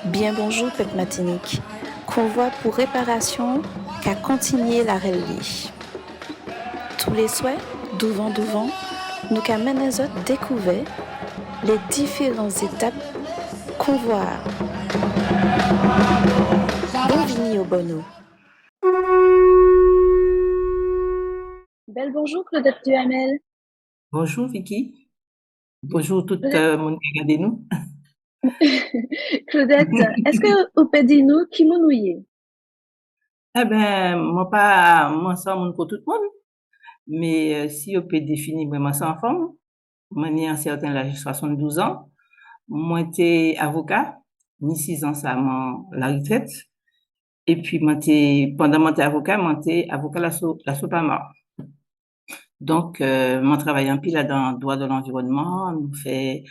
Bien bonjour, peuple Martinique. Convoi pour réparation qu'a continué la reliée. Tous les souhaits, douvant, nous qu'a mené découvert les différentes étapes convoi. Bienvenue au Bono. Belle bonjour, Claudette Duhamel. Bonjour Vicky. Bonjour tout le monde qui regarde nous. Claudette, est-ce que vous pouvez dire nous qui nous nouillez? Eh ben, moi ça mon pour tout le monde. Mais si on peut définir vraiment ça en forme, moi j'ai un certain âge, 72 ans. Moi j'étais avocat, 6 ans ça la retraite. Et puis pendant mon avocat, la Sopamar. Donc, mon travail en pile là dans le droit de l'environnement, nous fait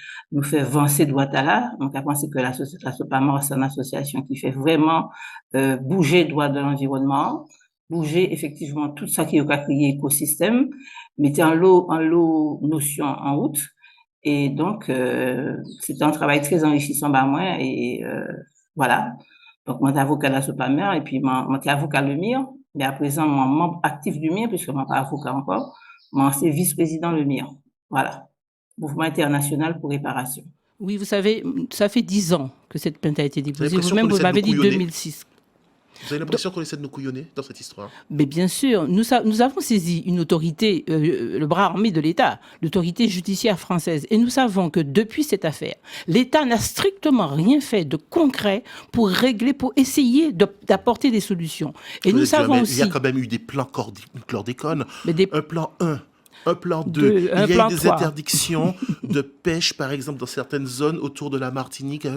avancer droit à là. Donc, à penser que la SOPAMA, c'est une association qui fait vraiment bouger le droit de l'environnement, bouger effectivement tout ça qui a créé écosystème, mettre en l'eau notion en route. Et donc, c'est un travail très enrichissant par moi et voilà. Donc, moi, avocat de la SOPAMA et puis moi, avocat le MIR. Mais à présent, moi, membre actif du MIR puisque moi, pas avocat encore. Moi, c'est vice-président le MIR. Voilà. Mouvement international pour réparation. Oui, vous savez, ça fait 10 ans que cette plainte a été déposée. Vous-même, vous m'avez dit 2006. Vous avez l'impression qu'on essaie de nous couillonner dans cette histoire? Mais bien sûr, nous avons saisi une autorité, le bras armé de l'État, l'autorité judiciaire française. Et nous savons que depuis cette affaire, l'État n'a strictement rien fait de concret pour régler, pour essayer d'apporter des solutions. Et nous savons aussi... Il y a quand même eu des plans chlordécone, un plan 1. Un plan 2. Il y a eu des interdictions de pêche, par exemple, dans certaines zones autour de la Martinique,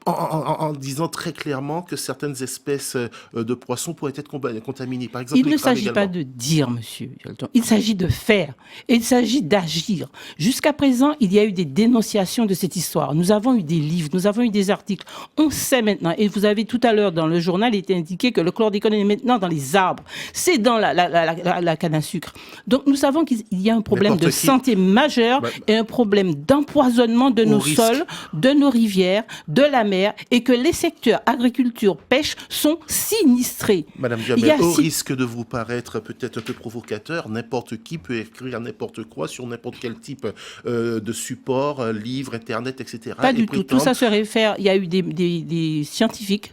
en disant très clairement que certaines espèces de poissons pourraient être contaminées. Par exemple, il ne s'agit pas de dire, monsieur Yolton, il s'agit de faire, et il s'agit d'agir. Jusqu'à présent, il y a eu des dénonciations de cette histoire. Nous avons eu des livres, nous avons eu des articles. On sait maintenant, et vous avez tout à l'heure dans le journal, il était indiqué que le chlordécone est maintenant dans les arbres. C'est dans la canne à sucre. Donc nous savons qu'il y a un problème de santé majeur et un problème d'empoisonnement de nos sols, de nos rivières, de la mer, et que les secteurs agriculture, pêche sont sinistrés. Madame Duhamel, au risque de vous paraître peut-être un peu provocateur, n'importe qui peut écrire n'importe quoi sur n'importe quel type de support, livre, internet, etc. Pas du tout. Tout ça se réfère, il y a eu des scientifiques.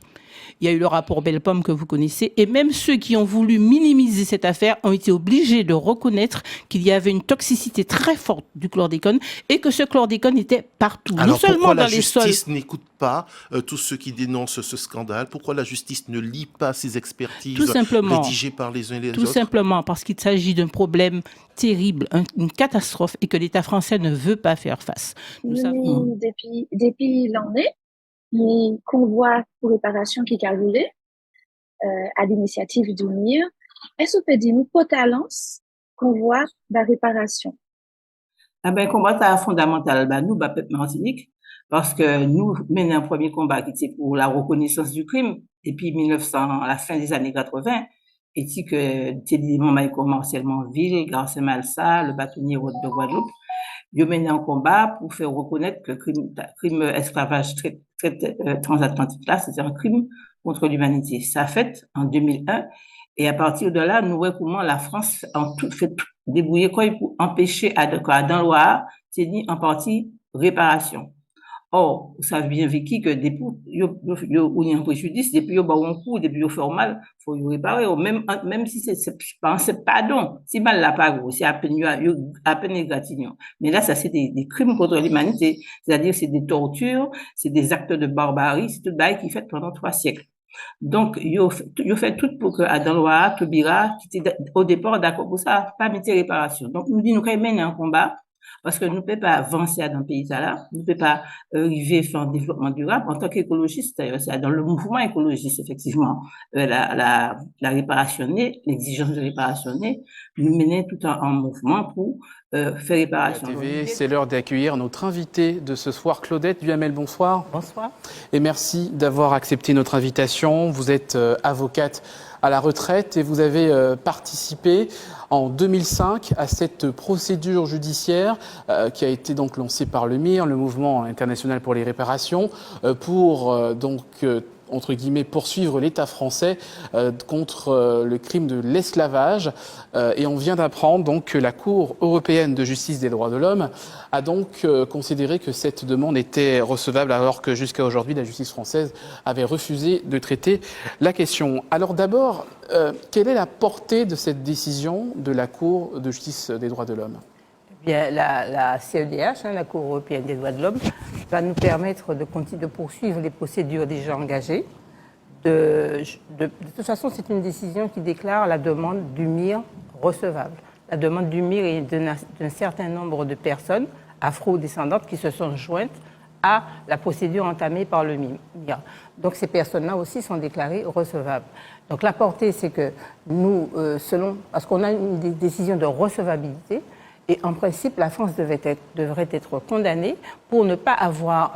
Il y a eu le rapport Bellepomme que vous connaissez. Et même ceux qui ont voulu minimiser cette affaire ont été obligés de reconnaître qu'il y avait une toxicité très forte du chlordécone et que ce chlordécone était partout. Alors non seulement dans les sols. Pourquoi la justice n'écoute pas tous ceux qui dénoncent ce scandale? Pourquoi la justice ne lit pas ces expertises rédigées par les uns et les autres? Tout simplement parce qu'il s'agit d'un problème terrible, une catastrophe et que l'État français ne veut pas faire face. Depuis l'année, les convois pour réparation qui a roulé à l'initiative du MIR, est-ce que vous pouvez dire nous potence convoi de réparation? Ah ben, combat fondamental, nous, peuple Martinique, parce que nous menons un premier combat qui était pour la reconnaissance du crime, depuis 1900, à la fin des années 80, et que c'est des moments comme Marcel Monville, Garcin Malsa, le bâtonnier de Guadeloupe, ils mené un combat pour faire reconnaître que le crime esclavage transatlantique là, c'était un crime contre l'humanité. Ça a fait en 2001. Et à partir de là, nous voyons comment la France a fait débrouiller quoi pour empêcher dans la loi, c'est dit en partie réparation. Or, vous savez bien, Vicky, que depuis, il y a un préjudice, depuis, il y a un coup, depuis, il y a mal, il faut y réparer. Même si c'est pardon, si mal la pas gros, c'est à peine égratignant. Mais là, ça, c'est des crimes contre l'humanité. C'est-à-dire, c'est des tortures, c'est des actes de barbarie, c'est tout bail qui fait pendant 3 siècles. Donc, il fait tout pour que Adanloa, Tobira, qui était au départ d'accord pour ça, pas mettre réparation. Donc, nous dit, nous, quand même, un combat, Parce que nous ne pouvons pas avancer dans le pays là, nous ne pouvons pas arriver à faire un développement durable. En tant qu'écologiste, d'ailleurs, c'est dans le mouvement écologiste, effectivement, la réparation, l'exigence de réparation, nous mener tout en mouvement pour faire réparation. C'est l'heure d'accueillir notre invitée de ce soir, Claudette Duhamel. Bonsoir. Bonsoir. Et merci d'avoir accepté notre invitation. Vous êtes avocate à la retraite et vous avez participé en 2005 à cette procédure judiciaire qui a été donc lancée par le MIR, le Mouvement international pour les réparations, pour entre guillemets, poursuivre l'État français contre le crime de l'esclavage. Et on vient d'apprendre donc que la Cour européenne de justice des droits de l'homme a donc considéré que cette demande était recevable, alors que jusqu'à aujourd'hui, la justice française avait refusé de traiter la question. Alors d'abord, quelle est la portée de cette décision de la Cour de justice des droits de l'homme ? Bien, la CEDH, la Cour européenne des droits de l'homme, va nous permettre de poursuivre les procédures déjà engagées. De toute façon, c'est une décision qui déclare la demande du MIR recevable. La demande du MIR est d'un certain nombre de personnes afro-descendantes qui se sont jointes à la procédure entamée par le MIR. Donc ces personnes-là aussi sont déclarées recevables. Donc la portée, c'est que nous, parce qu'on a une décision de recevabilité, et en principe, la France devrait être condamnée pour ne pas avoir,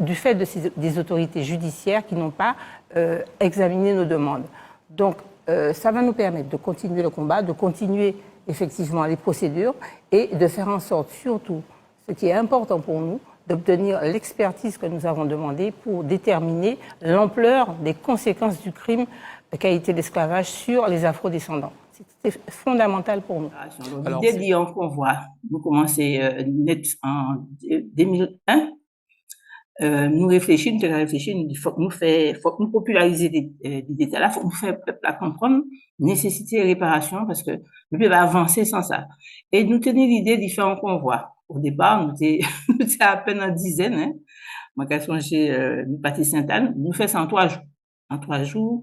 du fait des autorités judiciaires qui n'ont pas examiné nos demandes. Donc, ça va nous permettre de continuer le combat, de continuer effectivement les procédures et de faire en sorte, surtout, ce qui est important pour nous, d'obtenir l'expertise que nous avons demandée pour déterminer l'ampleur des conséquences du crime qu'a été l'esclavage sur les afrodescendants. C'est fondamental pour nous. L'idée d'y en convoi, nous commençons net en 2001. Nous réfléchissons, il faut que nous populariser des détails là, il faut que nous fassions peuple à comprendre nécessité de réparation parce que nous pouvons avancer sans ça. Et nous tenions l'idée d'y faire un convoi. Au départ, nous étions à peine en dizaine, hein. Moi, quand nous partis Sainte-Anne, nous faisons ça en 3 jours. En 3 jours,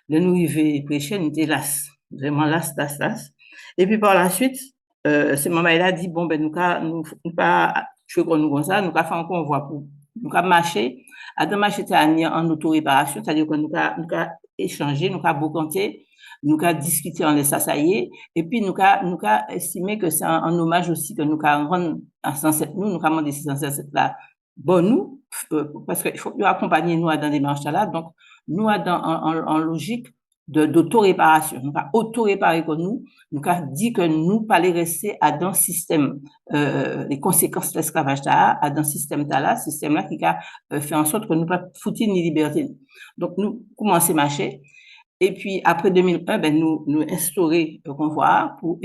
là, nous arrivons prêcher, nous étions las. Vraiment las. Et puis par la suite, ce moment-là dit bon ben nous pas je veux qu'on nous comme ça, nous pas faire un convoi pour nous marcher. Adam marcher en auto-réparation, c'est-à-dire que nous échanger, nous bocanter, nous discuter en laissant ça y est, et puis nous estimer que c'est un hommage aussi que nous rendre à 107 nous demander 107 là bon nous parce qu'il faut nous accompagner nous dans des démarches là, donc nous en logique d'auto-réparation. Nous pas auto-réparer que nous dit que nous pas les rester à dans système les conséquences de l'esclavage à dans système là qui a fait en sorte que nous pas foutre ni liberté. Donc nous commencer à marcher et puis après 2001 ben nous instaurer le convoi pour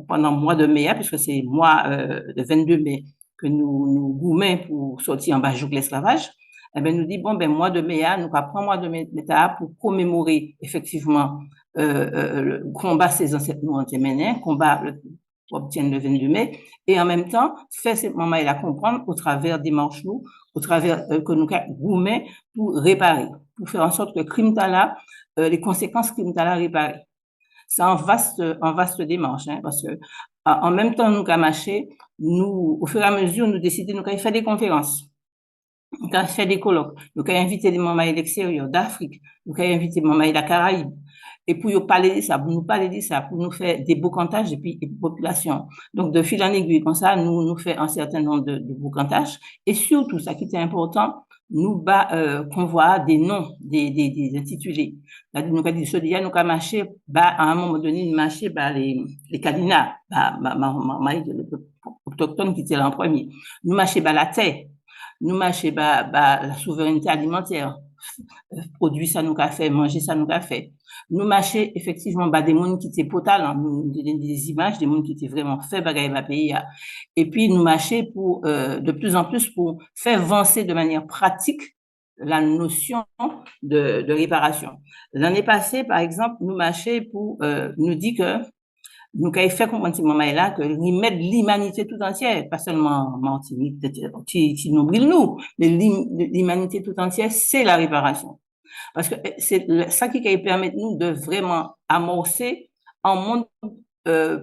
pendant le mois de mai puisque c'est mois le 22 mai que nous gourmets pour sortir en bas de l'esclavage. Eh ben nous dit bon ben mois de mai nous va prendre mois de mai pour commémorer effectivement le combat ces ancêtres nous ont mené, combat obtient le 22 mai et en même temps faire cette moment là comprendre au travers des marches nous au travers que nous gourmet pour réparer pour faire en sorte que crime là les conséquences crime là réparer. C'est un vaste démarche hein, parce que en même temps nous marcher nous au fur et à mesure nous décidons nous faire des conférences. Nous avons fait des colloques, nous avons invité des mamans de l'extérieur, d'Afrique, nous avons invité des mamans de la Caraïbe. Et pour nous parler de ça, pour nous faire des boucantages et puis des populations. Donc, de fil en aiguille, comme ça, nous faisons un certain nombre de boucantages. Et surtout, ça qui était important, nous convoi des noms, des intitulés. Nous avons dit, nous avons marché, à un moment donné, nous marché, les Kadina, autochtones qui étaient là en premier. Nous marché, la terre. Nous marcher la souveraineté alimentaire, produire ça nous qu'a fait, manger ça nous qu'a fait. Nous marcher effectivement des mondes qui étaient potales, hein, des images des mondes qui étaient vraiment faits bagaille va pays. Et puis nous marcher pour de plus en plus pour faire avancer de manière pratique la notion de réparation. L'année passée, par exemple, nous marcher pour nous dire que nous avons fait comprendre ce moment-là que remettre l'humanité tout entière, pas seulement Martinique, qui nous brille nous, mais l'humanité tout entière, c'est la réparation. Parce que c'est ça qui permet nous de vraiment amorcer un monde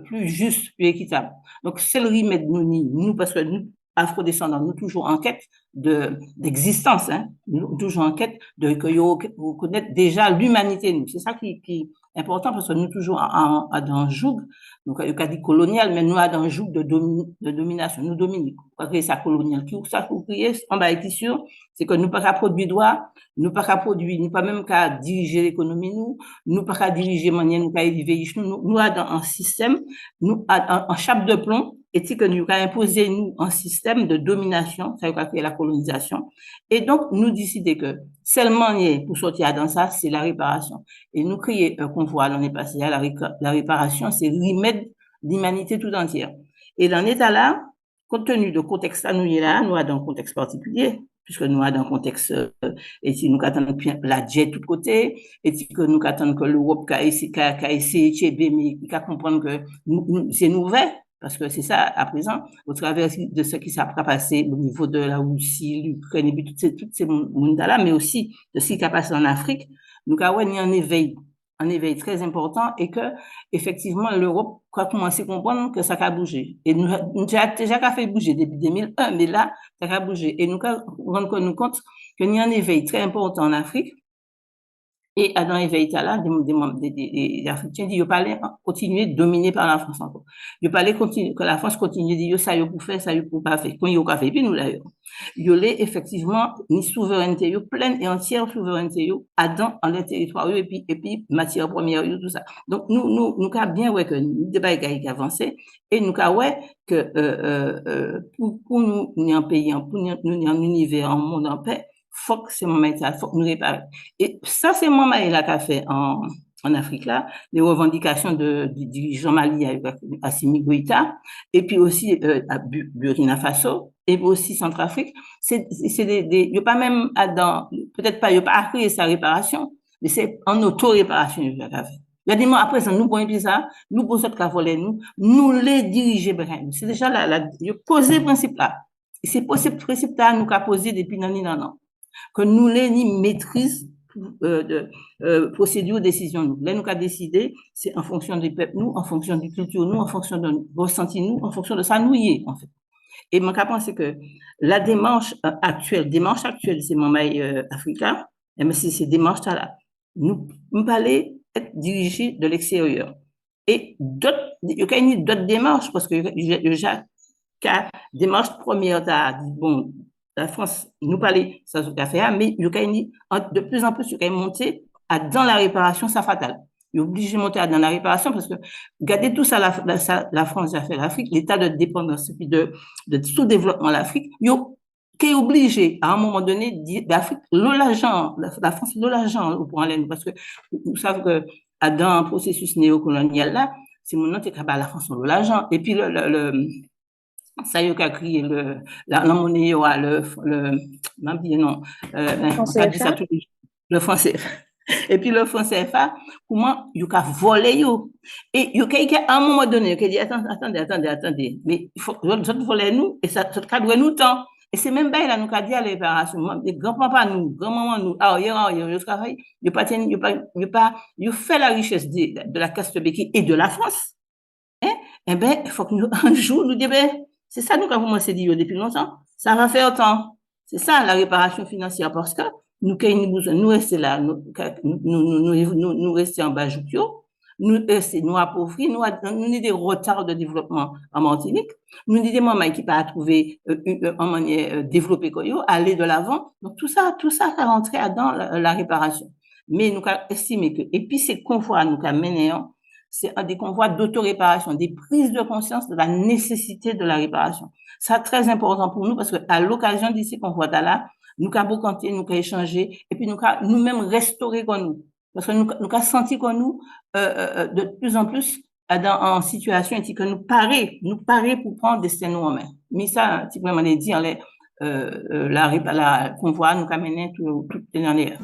plus juste, plus équitable. Donc, c'est le remède nous, parce que nous, afro-descendants, nous toujours en quête d'existence, hein, nous toujours en quête de reconnaître déjà l'humanité, nous. C'est ça qui est important parce que nous toujours dans un joug, donc il y a dit colonial, mais nous dans un joug de domination, nous dominons. Pour créer ça colonial, qui ça pour créer, on va être sûr, c'est que nous pas qu'à produire droit, nous pas qu'à produire, nous pas même qu'à diriger l'économie, nous pas qu'à diriger manière, nous qu'à élever, nous dans un système, nous en chape de plomb, et que nous avons imposé nous un système de domination, ça veut dire la colonisation. Et donc, nous décidons que seulement pour sortir dans ça, c'est la réparation. Et nous créons un convoi l'année passée à la réparation, c'est remettre l'humanité tout entière. Et dans l'état là, compte tenu du contexte nous est là, nous sommes dans un contexte particulier, puisque nous sommes dans un contexte, et si nous attendons la jet de tous côtés, et si nous attendons que l'Europe a essayé mais qu'à comprendre que c'est nouvel. Parce que c'est ça, à présent, au travers de ce qui s'est passé au niveau de la Russie, l'Ukraine, et puis toutes ces mondes-là, mais aussi de ce qui s'est passé en Afrique, nous avons eu un éveil très important et que, effectivement, l'Europe a commencé à comprendre que ça a bougé. Et nous avons déjà fait bouger depuis 2001, mais là, ça a bougé. Et nous rendons compte qu'il y a un éveil très important en Afrique. Et dans l'éveil là, des Africains disent, ils parlaient continuer de dominer par la France encore. Ils parlaient que la France continue de dire, ça y est pour faire, ça y est pour pas faire. Quand ils ont fait, puis nous d'ailleurs. Ils ont effectivement une souveraineté, pleine et entière souveraineté, dans les territoires, et puis matière première, tout ça. Donc, nous, avons bien, ouais, que nous, débat qui avancé, et nous, avons, ouais, que, pour nous, un pays, pour nous, un univers, un monde en paix, faut que c'est mon métier, faut que nous réparer. Et ça, c'est mon métier là qu'a fait en Afrique là, les revendications du dirigeant Mali avec Assimi Goïta, et puis aussi à Burkina Faso, et aussi Centrafrique. C'est il y a pas même peut-être pas, il y a pas à créer sa réparation, mais c'est en auto-réparation qu'il a fait. Il y a des mots après ça, nous prenons ça, nous posons cette voler nous les diriger bien. C'est déjà il poser principe là. Et c'est possible principe là nous qu'a posé depuis non. Que nous les ni maîtrise procédure décision nous. Là nous qu'a décidé, c'est en fonction du peuple nous, en fonction du culture nous, en fonction de ressenti nous, en fonction de ça nous y est en fait. Et moi je pense que la démarche actuelle c'est mon mail africain, mais si c'est démarche là, nous parler être dirigé de l'extérieur. Et d'autres, il y a d'autres démarches parce que la démarche première bon la France nous parlait ça ce qu'a fait mais il y a de plus en plus il y a monté dans la réparation ça fatal. Il est obligé de monter dans la réparation parce que regardez tout ça la France a fait l'Afrique l'état de dépendance puis de sous-développement l'Afrique qui est obligé à un moment donné d'Afrique l'argent la France l'argent pour aller parce que vous savez que dans un processus néocolonial là c'est mon nom qui la France l'argent et puis ça y est qu'a crié la monnaie le français et puis le français CFA comment il a volé et il y a un moment donné qui dit attendez mais il faut voler nous et ça cadre nous temps et c'est même là nous qu'a dit à la réparation les grand-papa nous grand-maman nous il fait la richesse de la caste béquille et de la France eh ben il faut que nous un jour nous disons c'est ça nous avons commencé à dire depuis longtemps. Ça va faire autant. C'est ça la réparation financière parce que nous rester là, nous rester en bas joutio, nous appauvrir, nous avons des retards de développement en Martinique, nous avons des mamans qui pas trouver une manière développer aller de l'avant. Donc tout ça ça rentrer dans la réparation. Mais nous avons estimé que et puis ces convois nous avons mené c'est des convois d'auto-réparation, des prises de conscience de la nécessité de la réparation. C'est très important pour nous parce que à l'occasion de ces convois-là, nous avons compté, nous avons échangé, et puis nous avons nous-mêmes restauré comme nous. Parce que nous avons senti comme nous, de plus en plus, en situation, et que nous parer pour prendre des destin en main. Mais ça, si vraiment les dire, la convoi nous a mené toute l'année.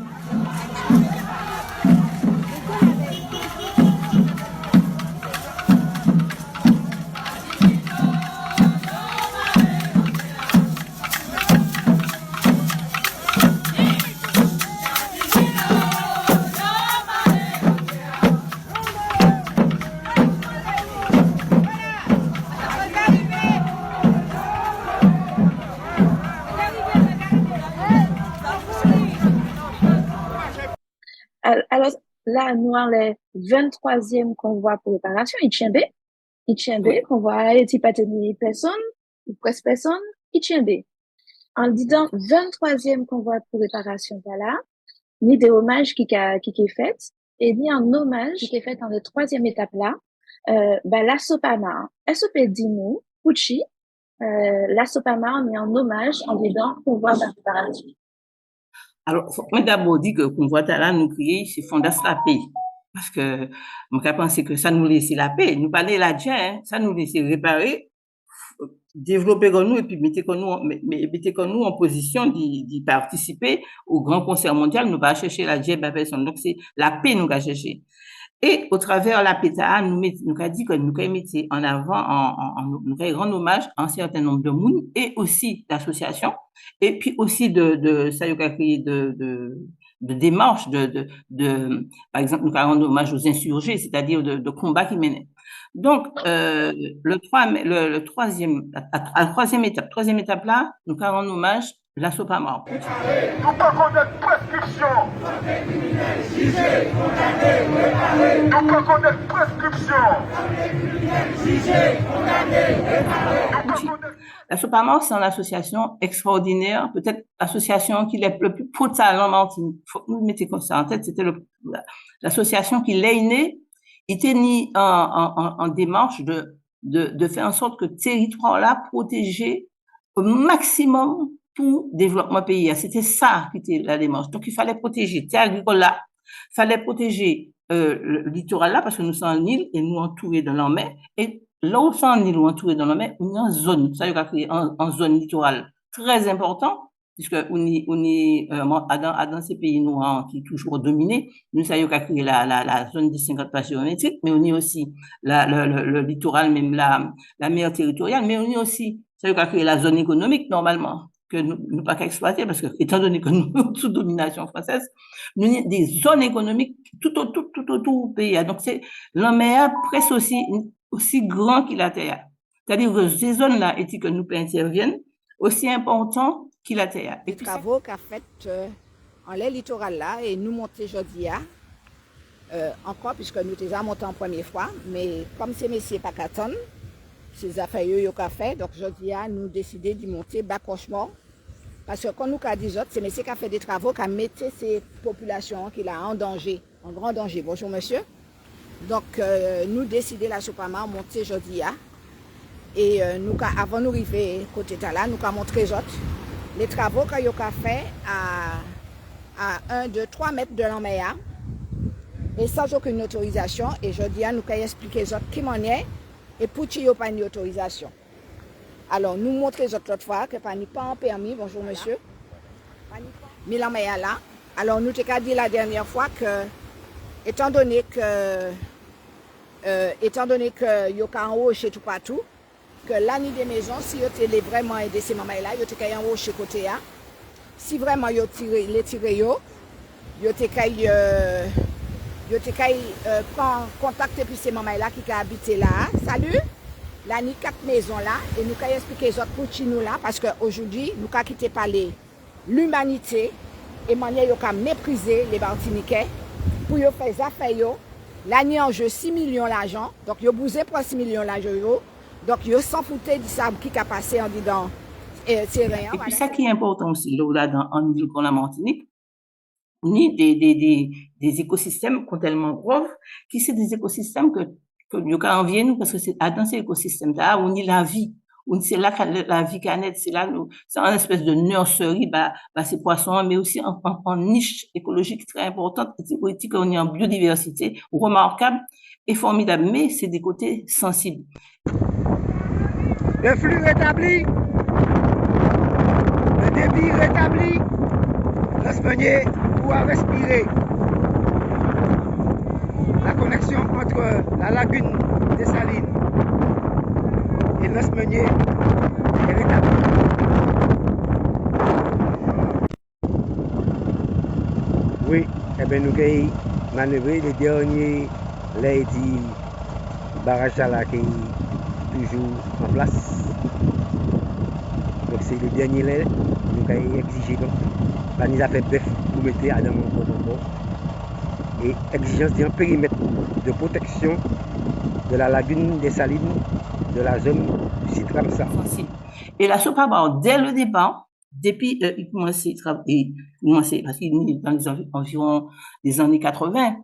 Alors, là, nous avons le 23e convoi pour réparation, Itchembe, Oui. convoi et pas tenir personne, ou presque personne, Itchembe. En disant 23e convoi pour réparation, voilà, ni des hommages qui est fait, et ni un hommage qui est fait dans la 3e étape là, la Sopama, SOP Dimou, Pucci, la Sopama, on est en hommage en disant convoi de réparation. Alors, moi d'abord dit que convoi là nous crier, c'est fondas la paix. Parce que, moi, je pense que ça nous laisse la paix. Nous parler là, hein, ça nous laisse réparer, développer comme nous et puis mettez nous en position d'y participer au grand concert mondial. Nous pas chercher la diable à personne. Donc, c'est la paix nous va chercher. Et au travers la PTA, nous a dit que nous mettre en avant, nous rendre hommage à un certain nombre de monde et aussi d'associations, et puis aussi ça y a créé de démarches, par exemple, nous rendre hommage aux insurgés, c'est-à-dire de combats qui menaient. Donc, la troisième étape là, nous rendre hommage la Sopama. Nous parlons de prescription. Nous parlons de prescription. La Sopama, c'est une association extraordinaire, peut-être l'association qui est le plus potable en Martinique. Il faut que nous mettions ça en tête, c'était l'association qui l'est née, était née en démarche de faire en sorte que le territoire là protégé au maximum pour développement pays. C'était ça qui était la démarche. Donc, il fallait protéger terre agricole là, il fallait protéger le littoral là, parce que nous sommes en île et nous entourés de la mer. Et là où nous sommes en île ou entourés de la mer, on est en zone, ça y a créé en zone littorale très important, puisque on est dans ces pays noirs qui est toujours dominé, nous ça y a créé la zone de 50 pas géométriques, mais on est aussi le littoral, même la mer territoriale, mais on est aussi, ça y a créé la zone économique normalement que nous pas qu'à exploiter parce que, étant donné que nous sommes sous domination française, nous avons des zones économiques tout autour du pays. Donc, c'est la mer presque aussi grand que la terre. C'est-à-dire que ces zones-là, et que nous interviennent, aussi important que la terre. Les travaux qu'a fait en les littoral là, et nous monter aujourd'hui, encore, puisque nous déjà monté en première fois, mais comme ces messieurs pas qu'attendre, ces affaires yo qu'a fait, donc aujourd'hui, nous décidé de monter bas-cochement. Parce que quand nous avons dit c'est monsieur qui a fait des travaux, qui a mis ces populations qui a en danger, en grand danger. Bonjour monsieur. Donc nous décidé la Sopama monter aujourd'hui. Et nous avant nous arriver côté là, nous avons montré les travaux qu'il a fait à 1, 2, 3 mètres de la mer. Et sans aucune autorisation. Et aujourd'hui, nous avons expliqué qui m'en est et pour qui il n'y a pas d'autorisation. Alors, nous montrons l'autre fois que pas en permis, bonjour monsieur, mais la mer là. Alors, nous t'ai dit la dernière fois que, étant donné que y a un rocher tout partout, que l'année des maisons, si vous avez vraiment aidé ces mamans là, vous avez un rocher côté là. Si vraiment vous avez les tiré, vous avez contacter puis ces mamans là qui habitent là. Salut! Là, nous avons 4 maisons là, et nous avons expliqué les autres pour nous là, parce qu'aujourd'hui, nous avons quitté par l'humanité, et manière nous avons méprisé les Martiniquais, pour faire des affaires. Là, nous avons en jeu 6 millions d'argent, donc nous avons bousé pour 6 millions d'argent, donc nous avons s'en foutu de ça qui a passé en disant, c'est rien. Et puis, ça qui est important aussi, là, en île comme la Martinique, on a des écosystèmes qui sont tellement gros, qui sont des écosystèmes que nous envier nous parce que c'est dans ces écosystèmes là on y la vie, c'est là que la vie canette, c'est là c'est une espèce de nurserie ces poissons, mais aussi en niche écologique très importante, et qu'on est en biodiversité remarquable et formidable, mais c'est des côtés sensibles. Le flux rétabli, le débit rétabli, l'Espagnol pouvoir respirer. La connexion entre la lagune des Salines et l'Esmeunier est rétablie. Oui, nous avons manœuvré les derniers barrages là qui sont toujours en place. Donc c'est le dernier lait, nous avons exigé donc. Nous avons fait bœuf pour mettre à dans mon protocole. et exigence d'un périmètre de protection de la lagune des Salines, de la zone du site Ramsar. Et la SOPAMOR, dès le départ, depuis, il commençait à travailler, parce qu'il est dans les environ des années 80,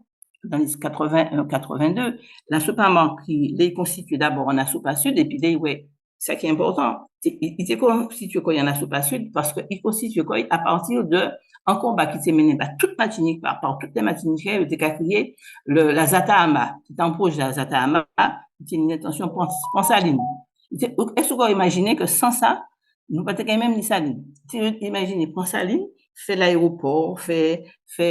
dans les 81, 82, la SOPAMOR qui est constituée d'abord en Assopa Sud, et puis ouais, ça qui est important, il était constitué quoi en Assopa Sud, parce qu'il constitue quoi à partir de un combat qui s'est mené par toute Martinique, par toutes les Martiniquais, il était créé la Zataama, c'est un projet la Zataama, c'est une intention Ponsaline. Est-ce qu'on imaginer que sans ça, nous pas même ni Saline. Si vous imaginez, Ponsaline, fait l'aéroport, fait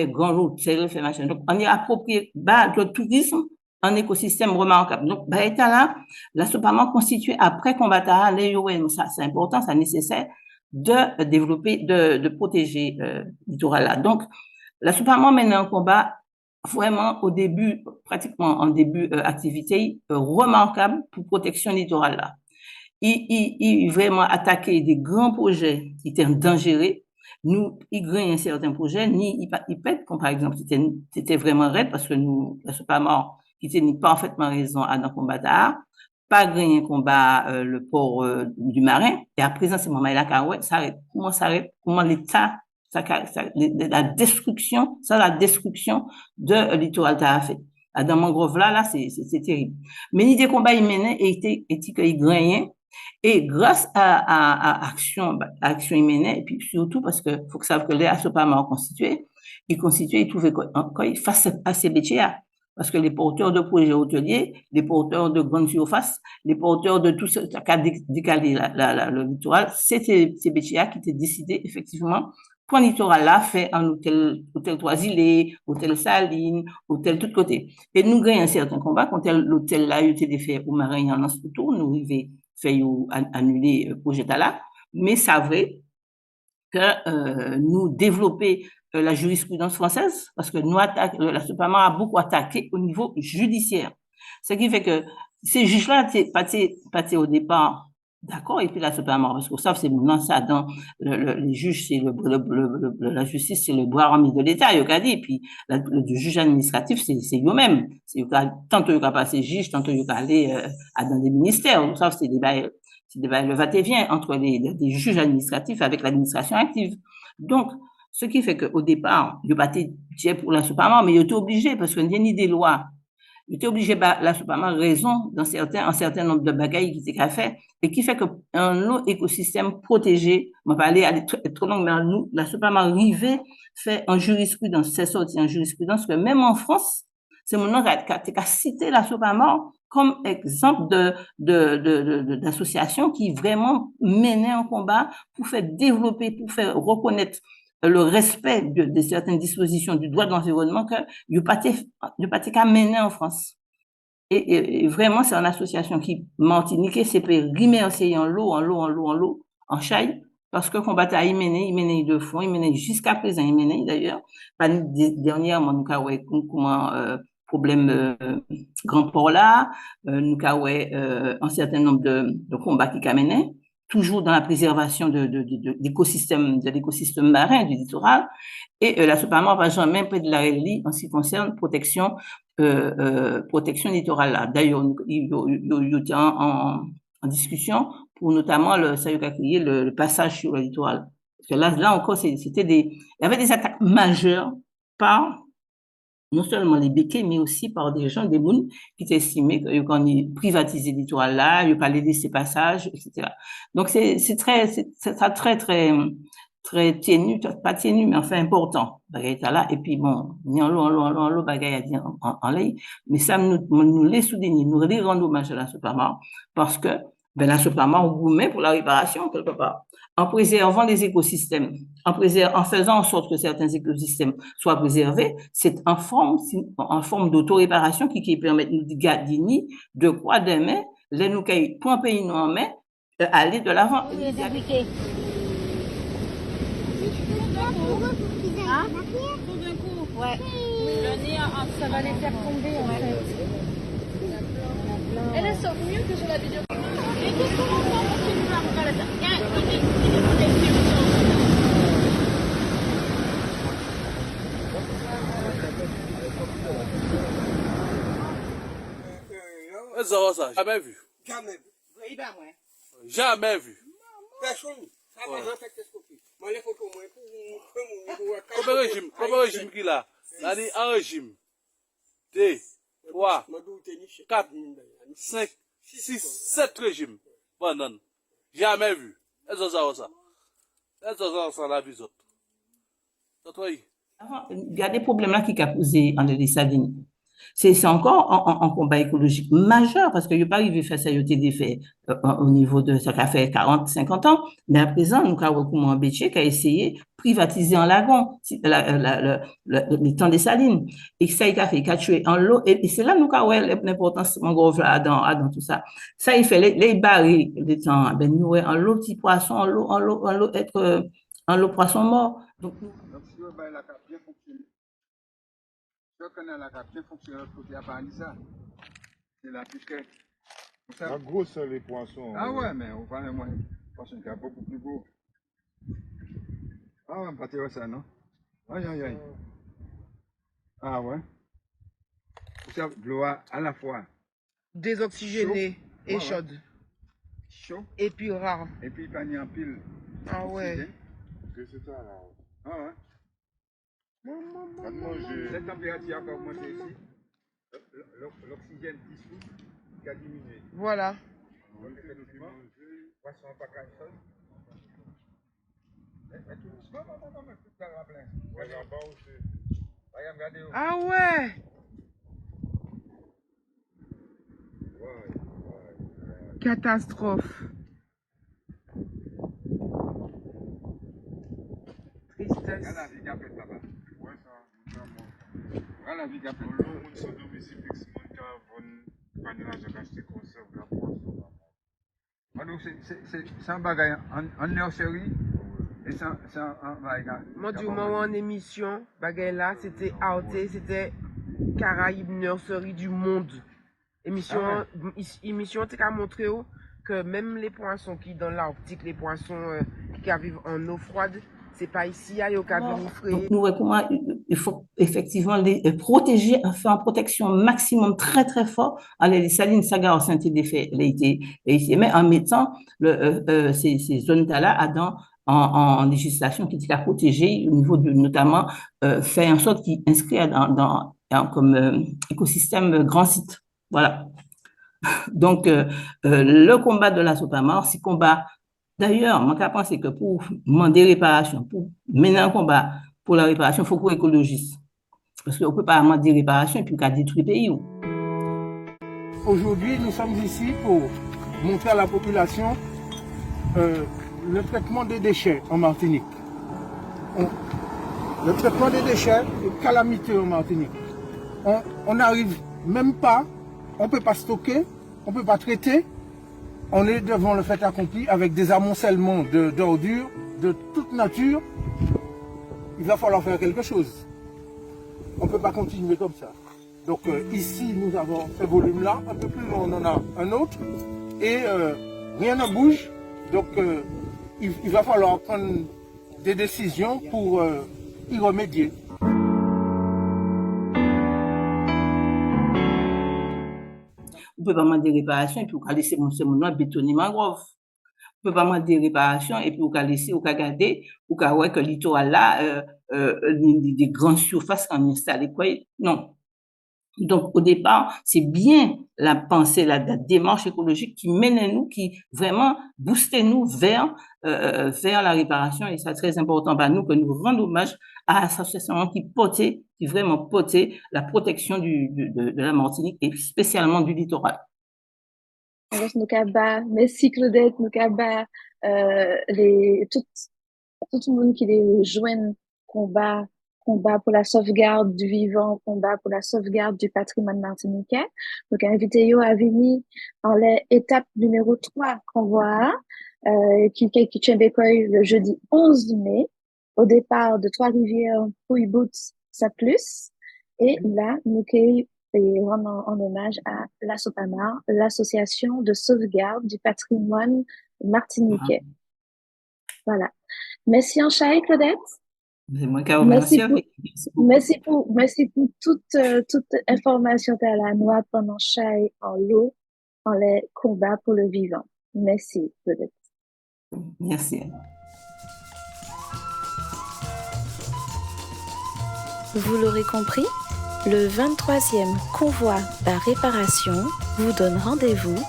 grand hôtel, fait machin. Donc, on est approprié, le tourisme, un écosystème remarquable. Donc, état là, la SOPAMOR constituée après combattant ça, c'est important, c'est nécessaire de développer, de protéger, littoral là. Donc, la SOPAMOR mène un combat vraiment au début, pratiquement en début, activité, remarquable pour protection littorale là. Il vraiment attaqué des grands projets qui étaient dangereux. Nous, il gagne un certain projet, ni il pète, comme par exemple, c'était vraiment raide parce que nous, la SOPAMOR, qui était parfaitement raison à nos combattants, pas gagné un combat, le port, du marin. Et à présent, c'est moment là, ouais, ça arrête. Comment ça arrête? Comment l'État, la destruction de littoral t'a fait. Dans Mangrove là, c'est terrible. Mais ni des combats, il menait et qu'il gagnait. Et grâce à action il menait, et puis surtout parce que faut que ça que les SOPAMOR il trouvait quand il face à ces métiers, parce que les porteurs de projets hôteliers, les porteurs de grandes surfaces, les porteurs de tout ce qui a décalé le littoral, c'était ces métiers qui étaient décidés effectivement pour le littoral là, fait un hôtel Trois-Îlets, hôtel Saline, hôtel tout côté. Et nous gagnons un certain combat quand l'hôtel là, il était fait au marin en autour, nous arrivons fait annuler le projet là, mais c'est vrai que nous développer la jurisprudence française, parce que nous la SOPAMOR a beaucoup attaqué au niveau judiciaire. Ce qui fait que ces juges-là étaient au départ d'accord, et puis la SOPAMOR, parce que ça, c'est maintenant ça, dans les juges, c'est la justice, c'est le bras armé de l'État, il y a dit, et puis le juge administratif, c'est eux-mêmes. Tantôt il y a passé juge, tantôt il y a aller dans des ministères. Donc ça, c'est le va-et-vient entre des juges administratifs avec l'administration active. Donc, ce qui fait qu'au départ, il n'y a pas été pour la SOPAMOR, mais il était obligé, parce qu'il n'y a ni des lois. Il était obligé, la SOPAMOR raison dans un certain nombre de bagailles qui étaient fait, et qui fait qu'un autre écosystème protégé, on va aller trop long, mais nous, la SOPAMOR arrivait, fait en jurisprudence, c'est sorti en jurisprudence, que même en France, c'est maintenant qu'à citer la SOPAMOR comme exemple d'association qui vraiment menait un combat pour faire développer, pour faire reconnaître le respect de certaines dispositions du droit de l'environnement que il pas qu'à mener en France. Et vraiment, c'est une association qui Martinique, c'est remercier en l'eau, en chaille, parce que combattre il menait de fond, il menait jusqu'à présent, il menait d'ailleurs, pas dernièrement, nous avons comment, problème, grand port là, nous avons, un certain nombre de combats qui menaient, toujours dans la préservation de l'écosystème marin du littoral, et la SOPAMOR va jamais près de la RLI en ce qui concerne protection littorale là. D'ailleurs, il y a en discussion pour notamment le passage sur le littoral. Parce que là encore, il y avait des attaques majeures par non seulement les béquets, mais aussi par des gens, des mouns, qui estimaient qu'on est privatisé le littoral là, il n'y a pas laisser passage, etc. Donc, c'est très ténu, pas ténu, mais enfin important, bagaille là. Et puis bon, ni en l'eau, bagaille à dire en l'air. Mais ça, nous les souligner, nous les rendre hommage à la SOPAMOR, parce que, la SOPAMOR gourmet pour la réparation, quelque part. En préservant les écosystèmes, en faisant en sorte que certains écosystèmes soient préservés, c'est en forme d'auto-réparation qui permet de nous garder de quoi demain, les nous pour un pays nous en main, aller de l'avant. Hein? Tout d'un coup. Ouais. Le nez, ça va les faire tomber en fait. Elle est sort mieux que sur la vidéo. Et qu'est-ce qu'on entend quand tu me parles de ça? ça, jamais vu. Jamais vu. Oui, ben moi. Jamais vu. Personne. Ça va dans cette escopie. Moi, les photos, moi, Comme régime qu'il a. Là, il un régime. 2, 3, 4, 5, 6, 7 régimes. Pendant. Jamais vu. Est-ce ça? Est-ce ça la vie autre? Il y a des problèmes là qui ont posé en Saline. C'est encore un combat écologique majeur parce que il n'est pas arrivé faire ça, il a été fait au niveau de ça qui a fait 40, 50 ans. Mais à présent, nous avons recours à Béché qui a essayé de privatiser en lagon le temps des salines. Et ça, il a fait, il a tué en l'eau. Et c'est là nous avons l'importance de dans tout ça. Ça, il fait les barrer les temps. Ben, nous, en l'eau, petit poisson, en l'eau, être, en l'eau, poisson mort. Donc, si on va la cap bien fonctionner, si on a la cap bien fonctionner, il n'y a pas ça. C'est la piquette. La grosse, les poissons. Ah ouais, mais on parle moins. Les poissons qui sont beaucoup plus gros. Ah ouais, on va tirer ça, non? Aïe, aïe, aïe. Ah ouais. Ça, de l'eau à la fois. Désoxygénée et chaude. Chaud. Et puis rare. Et puis pas ni en pile. Ah ouais. C'est ça là. Ah ouais. Cette température a augmenté ici. L'oxygène dissous qui a diminué. Voilà. Donc effectivement, poisson pas qu'à ça. Mais tout doucement, tout ça va plein. Ouais, là-bas aussi. Regardez où. Ah ouais. Catastrophe. Tristesse. Regarde la vie qu'a fait là-bas. Ouais, ça, notamment. Regarde la vie qu'a fait. Le monde se domicile, c'est mon cas, bon, panela, j'ai acheté conserve la poisson. Donc c'est un bagage en nurserie et c'est un bagage. Moi, du moment en émission, bagage là, c'était Arte, c'était Caraïbes Nurserie du monde. Émission, émission qui a montré que même les poissons qui dans l'Arctique, les poissons qui vivent en eau froide, c'est pas ici, il y a aucun frais. Donc, nous recommandons, il faut effectivement les protéger, faire une protection maximum très, très fort. Les salines, ça a été fait, mais en mettant ces zones-là en législation qui a protégé au niveau de, notamment, faire en sorte qu'ils inscrivent comme écosystème grand site. Voilà. Donc, le combat de la sopamore, c'est combat. D'ailleurs, moi, je pense que pour demander réparation, pour mener un combat pour la réparation, il faut qu'on écologiste. Parce qu'on ne peut pas demander réparation et puis qu'on détruit le pays. Aujourd'hui, nous sommes ici pour montrer à la population le traitement des déchets en Martinique. Le traitement des déchets est calamiteux en Martinique. On n'arrive même pas, on ne peut pas stocker, on ne peut pas traiter. On est devant le fait accompli avec des amoncellements d'ordures de toute nature. Il va falloir faire quelque chose. On ne peut pas continuer comme ça. Donc ici, nous avons ce volume-là. Un peu plus loin, on en a un autre. Et rien ne bouge. Donc il va falloir prendre des décisions pour y remédier. On ne peut pas demander réparation et puis on va laisser mon nom bétonner mangrove. On ne peut pas demander réparation et puis on va laisser, on va garder, on va voir que le littoral là, des grandes surfaces qu'on installe. Non. Donc, au départ, c'est bien la pensée, la démarche écologique qui mène à nous, qui vraiment booste nous vers la réparation. Et c'est très important pour nous que nous rendons hommage à l'association qui vraiment portait la protection de la Martinique et spécialement du littoral. Alors, merci Claudette, tout le monde qui les rejoint, combat pour la sauvegarde du vivant, combat pour la sauvegarde du patrimoine martiniquais. Donc, invité à venir en l'étape numéro 3 qu'on voit, qui le jeudi 11 mai, au départ de Trois-Rivières, Pouilly-Bout, Saint-Plus. Et là, nous rendons en hommage à la SOPAMAR, l'association de sauvegarde du patrimoine martiniquais. Voilà. Merci en chat, Claudette. Merci pour toute information à la noix pendant chai en l'eau en les combats pour le vivant. Merci, peut-être. Merci. Vous l'aurez compris, le 23e convoi par réparation vous donne rendez-vous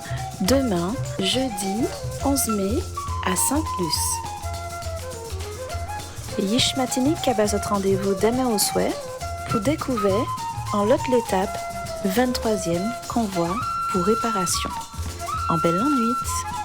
demain, jeudi 11 mai, à Sainte-Luce. Yish Matinik kabazot rendez-vous demain au souhait pour découvrir en l'autre l'étape 23e convoi pour réparation. En belle nuit.